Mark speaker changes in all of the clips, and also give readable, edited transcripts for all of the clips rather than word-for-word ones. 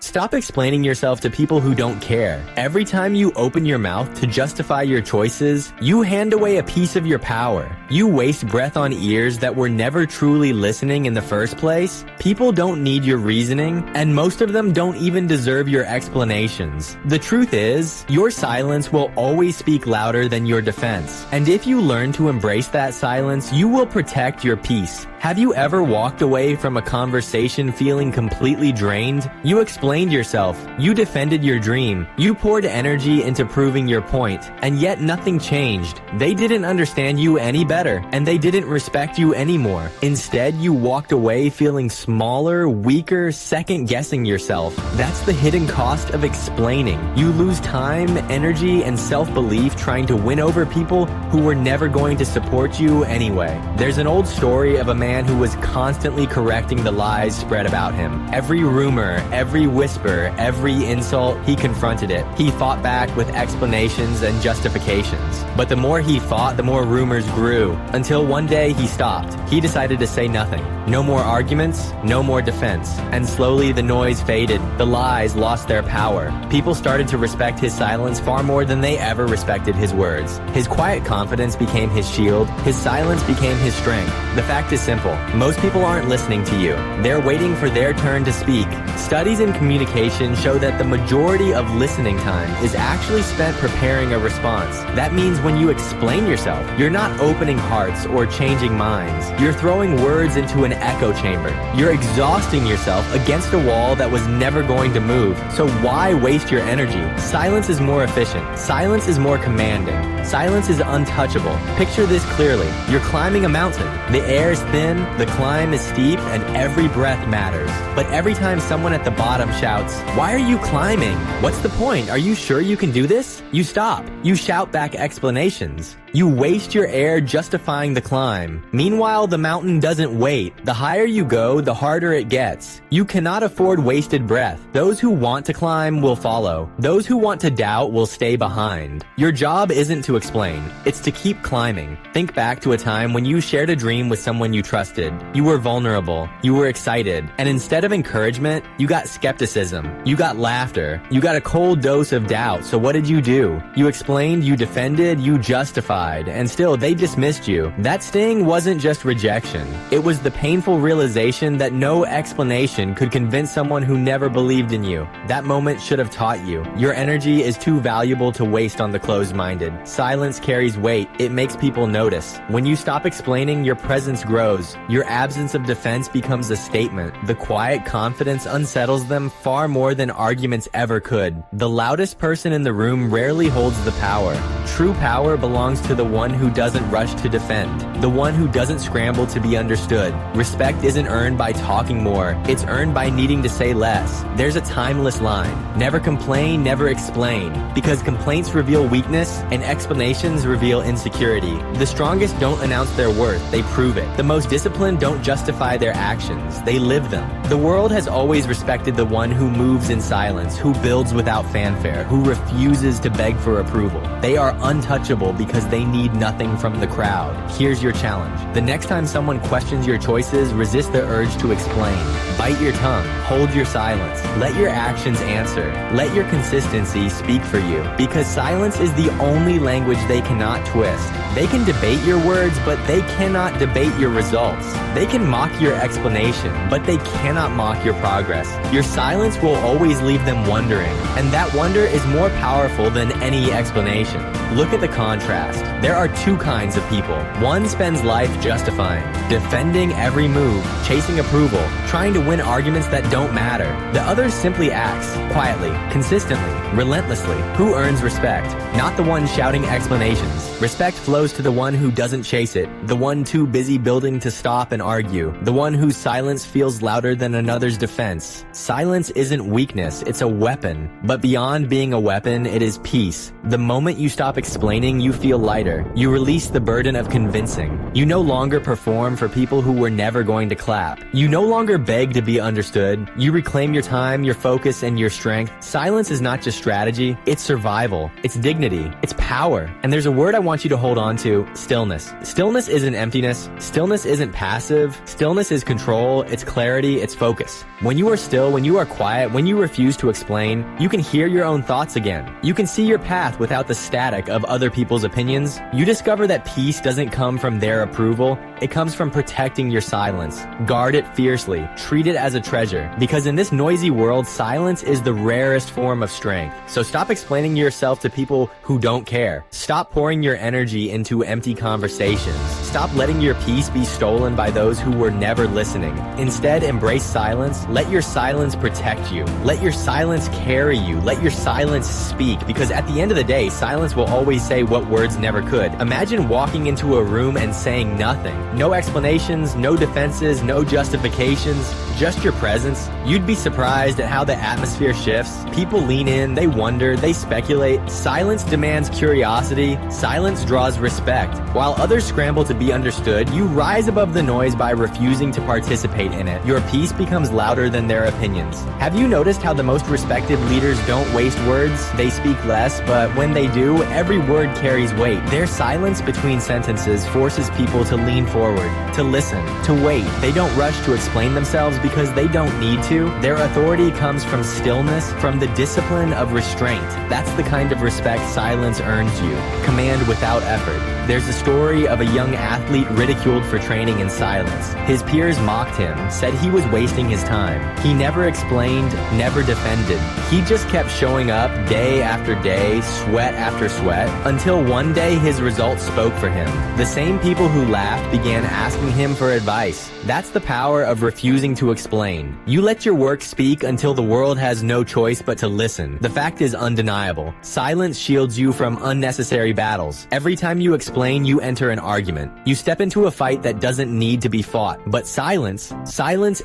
Speaker 1: Stop explaining yourself to people who don't care. Every time you open your mouth to justify your choices, you hand away a piece of your power. You waste breath on ears that were never truly listening in the first place. People don't need your reasoning, and most of them don't even deserve your explanations. The truth is, your silence will always speak louder than your defense. And if you learn to embrace that silence, you will protect your peace. Have you ever walked away from a conversation feeling completely drained? You explained yourself, you defended your dream, you poured energy into proving your point, and yet nothing changed. They didn't understand you any better, and they didn't respect you anymore. Instead, you walked away feeling smaller, weaker, second-guessing yourself. That's the hidden cost of explaining. You lose time, energy, and self-belief trying to win over people who were never going to support you anyway. There's an old story of a man who was constantly correcting the lies spread about him. Every rumor, every whisper, every insult, he confronted it. He fought back with explanations and justifications. But the more he fought, the more rumors grew, until one day he stopped. He decided to say nothing. No more arguments, no more defense. And slowly the noise faded. The lies lost their power. People started to respect his silence far more than they ever respected his words. His quiet confidence became his shield. His silence became his strength. The fact is simple. Most people aren't listening to you. They're waiting for their turn to speak. Studies in communication show that the majority of listening time is actually spent preparing a response. That means when you explain yourself, you're not opening hearts or changing minds. You're throwing words into an echo chamber. You're exhausting yourself against a wall that was never going to move. So why waste your energy? Silence is more efficient. Silence is more commanding. Silence is untouchable. Picture this clearly. You're climbing a mountain. The air is thin, the climb is steep, and every breath matters. But every time someone at the bottom shouts, "Why are you climbing? What's the point? Are you sure you can do this?" You stop. You shout back explanations. You waste your air justifying the climb. Meanwhile, the mountain doesn't wait. The higher you go, the harder it gets. You cannot afford wasted breath. Those who want to climb will follow. Those who want to doubt will stay behind. Your job isn't to explain. It's to keep climbing. Think back to a time when you shared a dream with someone you trusted. You were vulnerable. You were excited. And instead of encouragement, you got skepticism. You got laughter. You got a cold dose of doubt. So what did you do? You explained, you defended, you justified. And still they dismissed you. That sting wasn't just rejection. It was the painful realization that no explanation could convince someone who never believed in you. That moment should have taught you. Your energy is too valuable to waste on the closed-minded. Silence carries weight. It makes people notice. When you stop explaining, your presence grows. Your absence of defense becomes a statement. The quiet confidence unsettles them far more than arguments ever could. The loudest person in the room rarely holds the power. True power belongs to the one who doesn't rush to defend, the one who doesn't scramble to be understood. Respect isn't earned by talking more, it's earned by needing to say less. There's a timeless line: never complain, never explain, because complaints reveal weakness and explanations reveal insecurity. The strongest don't announce their worth, they prove it. The most disciplined don't justify their actions, they live them. The world has always respected the one who moves in silence, who builds without fanfare, who refuses to beg for approval. They are untouchable because they need nothing from the crowd. Here's your challenge. The next time someone questions your choices, resist the urge to explain. Bite your tongue. Hold your silence. Let your actions answer. Let your consistency speak for you. Because silence is the only language they cannot twist. They can debate your words, but they cannot debate your results. They can mock your explanation, but they cannot mock your progress. Your silence will always leave them wondering, and that wonder is more powerful than any explanation. Look at the contrast. There are two kinds of people. One spends life justifying, defending every move, chasing approval, trying to win arguments that don't matter. The other simply acts, quietly, consistently, relentlessly. Who earns respect? Not the one shouting explanations. Respect flows to the one who doesn't chase it, the one too busy building to stop and argue, the one whose silence feels louder than another's defense. Silence isn't weakness, it's a weapon. But beyond being a weapon, it is peace. The moment you stop explaining, you feel lighter. You release the burden of convincing. You no longer perform for people who were never going to clap. You no longer beg to be understood. You reclaim your time, your focus, and your strength. Silence is not just strategy, it's survival, it's dignity, it's power. And there's a word I want want you to hold on to stillness. Stillness isn't emptiness. Stillness isn't passive. Stillness is control. It's clarity. It's focus. When you are still, when you are quiet, when you refuse to explain, you can hear your own thoughts again. You can see your path without the static of other people's opinions. You discover that peace doesn't come from their approval. It comes from protecting your silence. Guard it fiercely. Treat it as a treasure. Because in this noisy world, silence is the rarest form of strength. So stop explaining yourself to people who don't care. Stop pouring your energy into empty conversations. Stop letting your peace be stolen by those who were never listening. Instead, embrace silence. Let your silence protect you. Let your silence carry you. Let your silence speak. Because at the end of the day, silence will always say what words never could. Imagine walking into a room and saying nothing. No explanations, no defenses, no justifications, just your presence. You'd be surprised at how the atmosphere shifts. People lean in, they wonder, they speculate. Silence demands curiosity. Silence draws respect. While others scramble to be understood, you rise above the noise by refusing to participate in it. Your peace becomes louder than their opinions. Have you noticed how the most respected leaders don't waste words? They speak less, but when they do, every word carries weight. Their silence between sentences forces people to lean forward, to listen, to wait. They don't rush to explain themselves because they don't need to. Their authority comes from stillness, from the discipline of restraint. That's the kind of respect silence earns you. Command without effort. There's a story of a young athlete ridiculed for training in silence. His peers mocked him, said he was wasting his time. He never explained, never defended. He just kept showing up day after day, sweat after sweat, until one day his results spoke for him. The same people who laughed began asking him for advice. That's the power of refusing to explain. You let your work speak until the world has no choice but to listen. The fact is undeniable. Silence shields you from unnecessary battles. Every time you explain, you enter an argument. You step into a fight that doesn't need to be fought. But silence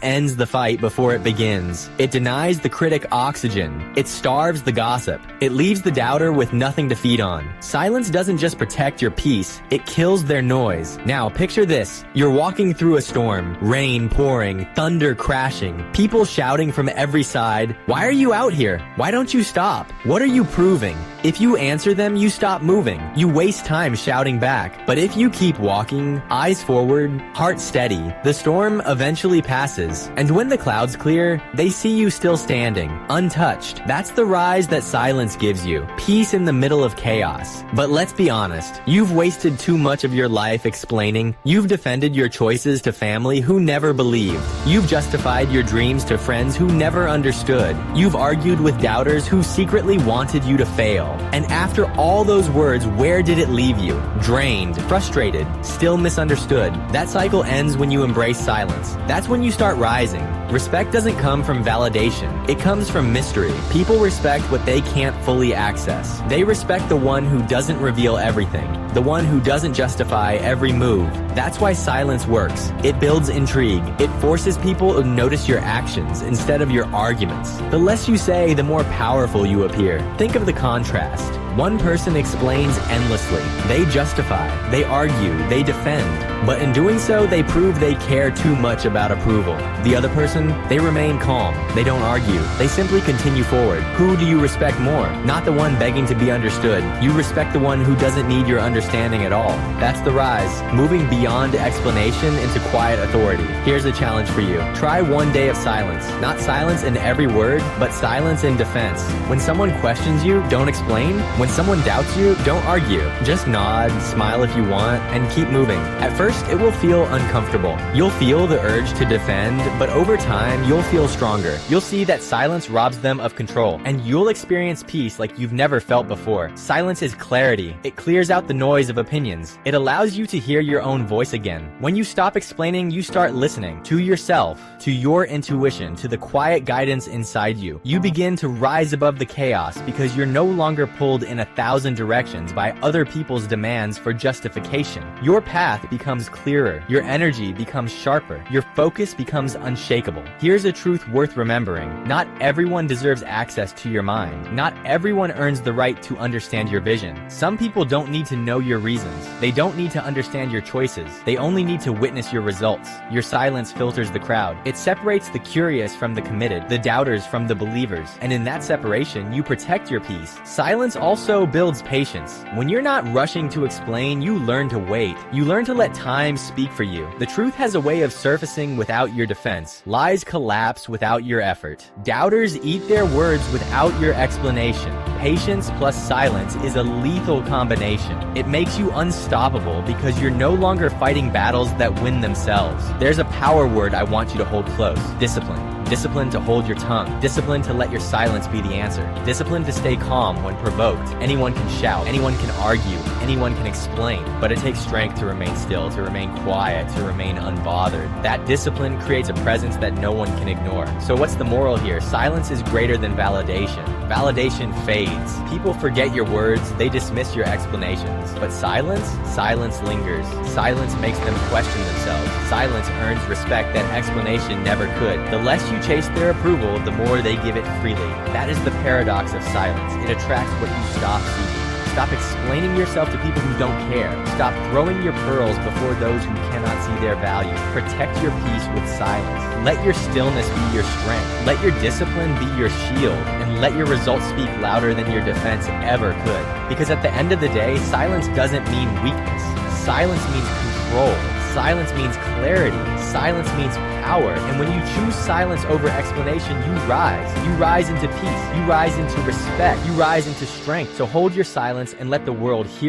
Speaker 1: ends the fight before it begins. It denies the critic oxygen. It starves the gossip. It leaves the doubter with nothing to feed on. Silence doesn't just protect your peace, it kills their noise. Now, picture this. You're walking through a storm, rain pouring, thunder crashing, people shouting from every side. Why are you out here? Why don't you stop? What are you proving? If you answer them, you stop moving. You waste time shouting back. But if you keep walking, eyes forward, heart steady, the storm eventually passes. And when the clouds clear, they see you still standing, untouched. That's the rise that silence gives you. Peace in the middle of chaos. But let's be honest, you've wasted too much of your life explaining. You've defended your choices to family who never believed. You've justified your dreams to friends who never understood. You've argued with doubters who secretly wanted you to fail. And after all those words, where did it leave you? Drained, frustrated, still misunderstood. That cycle ends when you embrace silence. That's when you start rising. Respect doesn't come from validation. It comes from mystery. People respect what they can't fully access. They respect the one who doesn't reveal everything, the one who doesn't justify every move. That's why silence works. It builds intrigue. It forces people to notice your actions instead of your arguments. The less you say, the more powerful you appear. Think of the contrast. One person explains endlessly. They justify, they argue, they defend. But in doing so, they prove they care too much about approval. The other person, they remain calm. They don't argue. They simply continue forward. Who do you respect more? Not the one begging to be understood. You respect the one who doesn't need your understanding at all. That's the rise. Moving beyond explanation into quiet authority. Here's a challenge for you. Try one day of silence. Not silence in every word, but silence in defense. When someone questions you, don't explain. When someone doubts you, don't argue. Just nod, smile if you want, and keep moving. At first, it will feel uncomfortable. You'll feel the urge to defend, but over time, you'll feel stronger. You'll see that silence robs them of control, and you'll experience peace like you've never felt before. Silence is clarity. It clears out the noise of opinions. It allows you to hear your own voice again. When you stop explaining, you start listening to yourself, to your intuition, to the quiet guidance inside you. You begin to rise above the chaos because you're no longer pulled in 1,000 directions by other people's demands for justification. Your path becomes becomes clearer, your energy becomes sharper, your focus becomes unshakable. Here's a truth worth remembering. Not everyone deserves access to your mind. Not everyone earns the right to understand your vision. Some people don't need to know your reasons. They don't need to understand your choices. They only need to witness your results. Your silence filters the crowd. It separates the curious from the committed, the doubters from the believers. And in that separation, you protect your peace. Silence also builds patience. When you're not rushing to explain, you learn to wait. You learn to let time speak for you. The truth has a way of surfacing without your defense. Lies collapse without your effort. Doubters eat their words without your explanation. Patience plus silence is a lethal combination. It makes you unstoppable because you're no longer fighting battles that win themselves. There's a power word I want you to hold close: discipline. Discipline to hold your tongue. Discipline to let your silence be the answer. Discipline to stay calm when provoked. Anyone can shout. Anyone can argue. Anyone can explain. But it takes strength to remain still, to remain quiet, to remain unbothered. That discipline creates a presence that no one can ignore. So what's the moral here? Silence is greater than validation. Validation fades. People forget your words. They dismiss your explanations. But silence lingers. Silence makes them question themselves. Silence earns respect that explanation never could. The less you chase their approval, the more they give it freely. That is the paradox of silence. It attracts what you stop seeking. Stop explaining yourself to people who don't care. Stop throwing your pearls before those who cannot see their value. Protect your peace with silence. Let your stillness be your strength. Let your discipline be your shield. And let your results speak louder than your defense ever could. Because at the end of the day, silence doesn't mean weakness. Silence means control. Silence means clarity. Silence means power. And when you choose silence over explanation, you rise. You rise into peace. You rise into respect. You rise into strength. So hold your silence and let the world hear